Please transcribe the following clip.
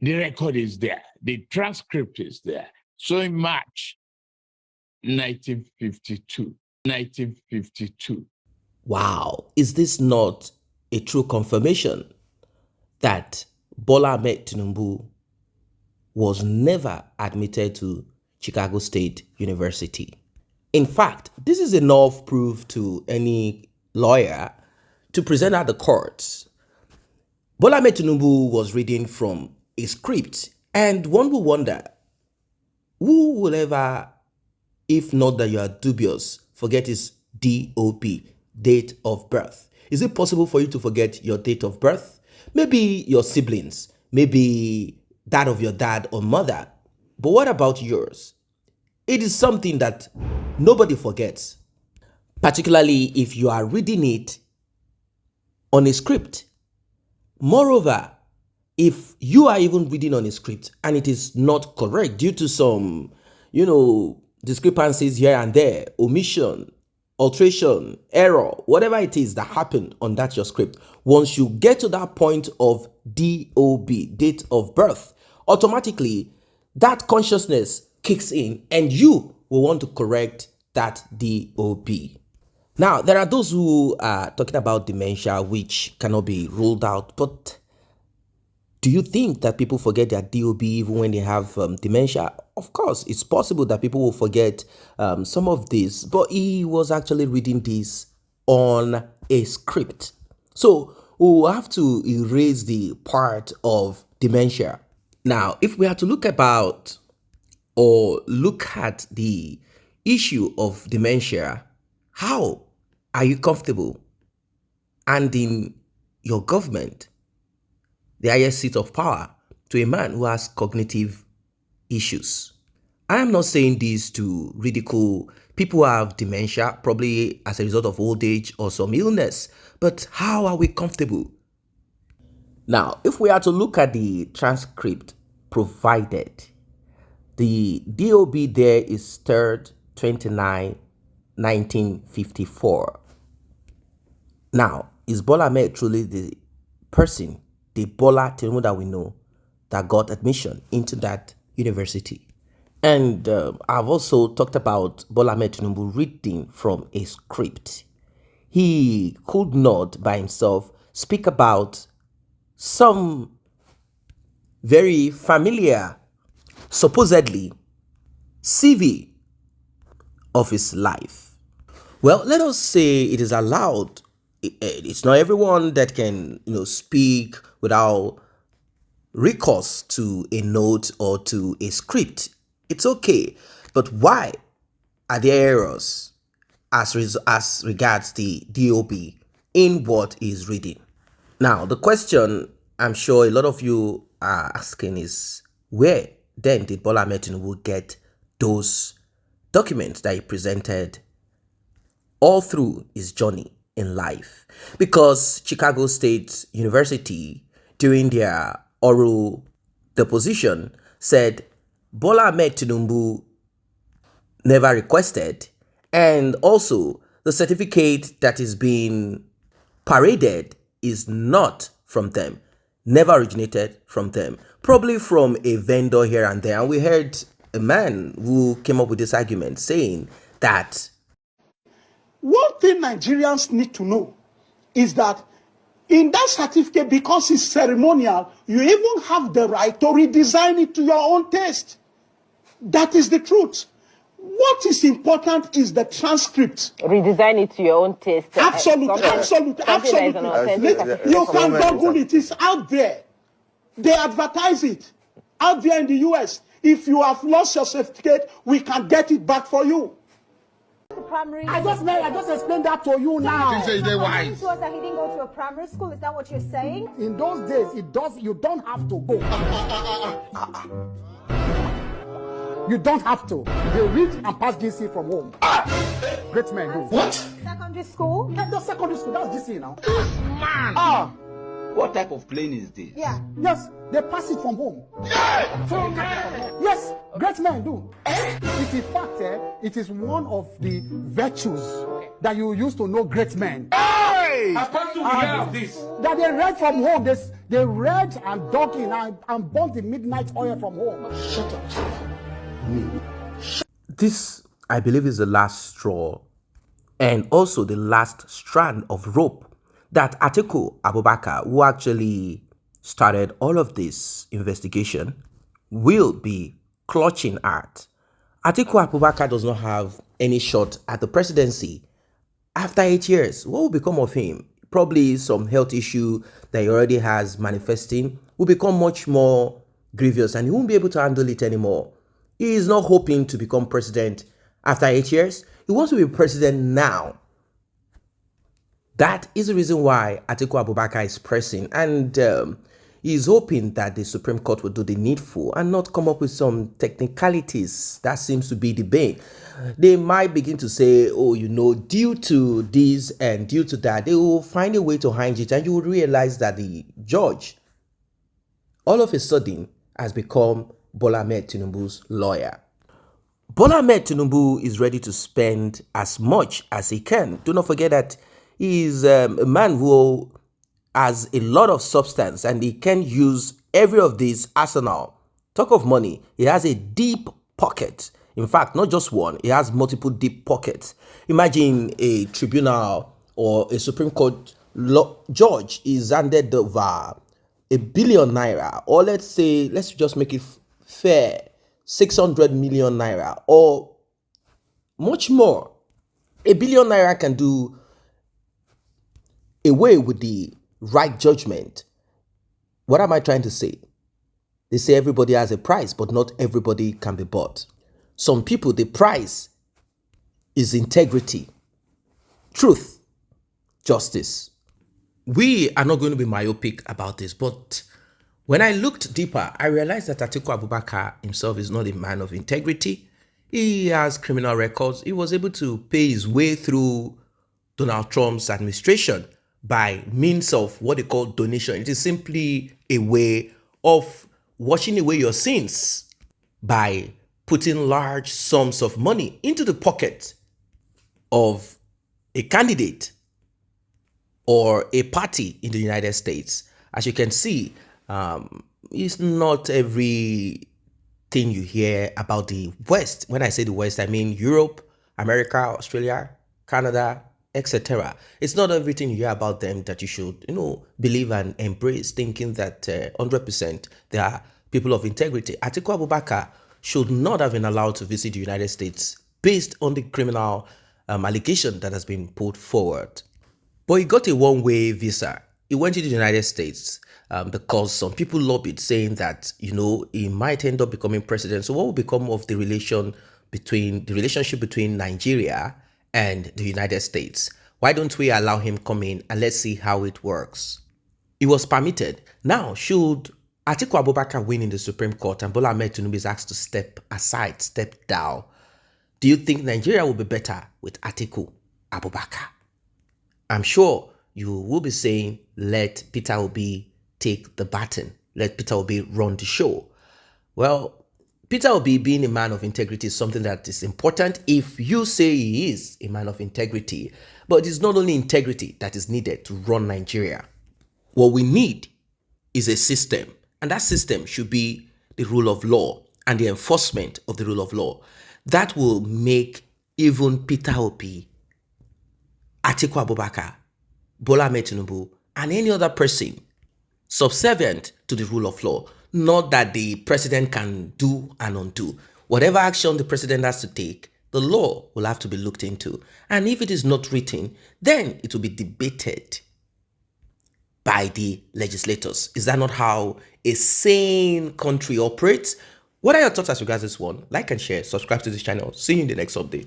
The record is there. The transcript is there. So in March 1952. Wow, is this not a true confirmation that Bola Ahmed Tinubu was never admitted to Chicago State University? In fact, this is enough proof to any lawyer to present at the courts. Bola Ahmed Tinubu was reading from a script, and one will wonder, who will ever, if not that you are dubious, forget his DOB, date of birth? Is it possible for you to forget your date of birth? Maybe your siblings, maybe that of your dad or mother. But what about yours? It is something that nobody forgets, particularly if you are reading it on a script. Moreover, if you are even reading on a script and it is not correct due to some, discrepancies here and there, omission, alteration, error, whatever it is that happened on that your script, once you get to that point of DOB, date of birth, automatically that consciousness kicks in and you will want to correct that DOB. Now, there are those who are talking about dementia, which cannot be ruled out, but do you think that people forget their DOB even when they have dementia? Of course, it's possible that people will forget some of this, but he was actually reading this on a script. So we'll have to erase the part of dementia. Now, if we are to look at the issue of dementia, how are you comfortable handing your government, the highest seat of power, to a man who has cognitive issues? I am not saying this to ridicule people who have dementia, probably as a result of old age or some illness, but how are we comfortable? Now, if we are to look at the transcript provided, the DOB there is 3rd 29 1954. Now, is Bola Ahmed truly the person, the Bola Tinubu that we know, that got admission into that university? And I've also talked about Bola Ahmed Tinubu reading from a script. He could not by himself speak about some very familiar, supposedly, CV of his life. Well, let us say it is allowed. It's not everyone that can, speak without recourse to a note or to a script. It's okay. But why are there errors as regards the DOB in what he's reading? Now, the question I'm sure a lot of you are asking is, where then did Bola Ahmed Tinubu get those documents that he presented all through his journey in life? Because Chicago State University, during their oral deposition, said Bola Ahmed Tinubu never requested, and also the certificate that is being paraded is not from them, never originated from them, probably from a vendor here and there. And we heard a man who came up with this argument saying that one thing Nigerians need to know is that in that certificate, because it's ceremonial, you even have the right to redesign it to your own taste. That is the truth. What is important is the transcript. Redesign it to your own taste. Absolutely. You can Google it. It's out there. They advertise it out there in the US. If you have lost your certificate, we can get it back for you. I just explained that to you now. You say they're wise. To us that he didn't go to a primary school. Is that what you're saying? In those days, you don't have to go. You don't have to. You read and pass GC from home. Great men do. What? Secondary school? The secondary school, that's GC now. Man! What type of plane is this? Yeah. Yes, they pass it from home. Yes, great men do. It is fact, it is one of the virtues that you use to know great men. Hey! That they read from home. They read and dug in and bought the midnight oil from home. Shut up. This, I believe, is the last straw and also the last strand of rope that Atiku Abubakar, who actually started all of this investigation, will be clutching at. Atiku Abubakar does not have any shot at the presidency. After 8 years, what will become of him? Probably some health issue that he already has manifesting will become much more grievous and he won't be able to handle it anymore. He is not hoping to become president after 8 years. He wants to be president now. That is the reason why Atiku Abubakar is pressing, and he is hoping that the Supreme Court will do the needful and not come up with some technicalities. That seems to be the bane. They might begin to say, oh, due to this and due to that, they will find a way to hide it, and you will realize that the judge, all of a sudden, has become Bola Ahmed Tinubu's lawyer. Bola Ahmed Tinubu is ready to spend as much as he can. Do not forget that he is a man who has a lot of substance and he can use every of these arsenal. Talk of money, he has a deep pocket. In fact, not just one, he has multiple deep pockets. Imagine a tribunal or a Supreme Court judge is handed over ₦1 billion, or let's just make it fair, 600 million naira or much more. ₦1 billion can do away with the right judgment. What am I trying to say? They say everybody has a price, but not everybody can be bought. Some people, the price is integrity, truth, justice. We are not going to be myopic about this, but when I looked deeper, I realized that Atiku Abubakar himself is not a man of integrity. He has criminal records. He was able to pay his way through Donald Trump's administration by means of what they call donation. It is simply a way of washing away your sins by putting large sums of money into the pocket of a candidate or a party in the United States. As you can see, it's not everything you hear about the West. When I say the West, I mean Europe, America, Australia, Canada, etc. It's not everything you hear about them that you should, believe and embrace, thinking that 100% they are people of integrity. Atiku Abubakar should not have been allowed to visit the United States based on the criminal allegation that has been put forward. But he got a one-way visa. He went to the United States because some people lobbied, saying that, he might end up becoming president. So what will become of the relationship between Nigeria and the United States? Why don't we allow him come in and let's see how it works? He was permitted. Now, should Atiku Abubakar win in the Supreme Court and Bola Ahmed Tinubu is asked to step aside, step down, do you think Nigeria will be better with Atiku Abubakar? I'm sure you will be saying, let Peter Obi take the baton. Let Peter Obi run the show. Well, Peter Obi being a man of integrity is something that is important if you say he is a man of integrity. But it's not only integrity that is needed to run Nigeria. What we need is a system, and that system should be the rule of law and the enforcement of the rule of law. That will make even Peter Obi, Atiku Abubakar, Bola Ahmed Tinubu, and any other person subservient to the rule of law. Not that the president can do and undo. Whatever action the president has to take, the law will have to be looked into. And if it is not written, then it will be debated by the legislators. Is that not how a sane country operates? What are your thoughts as regards this one? Like and share, subscribe to this channel. See you in the next update.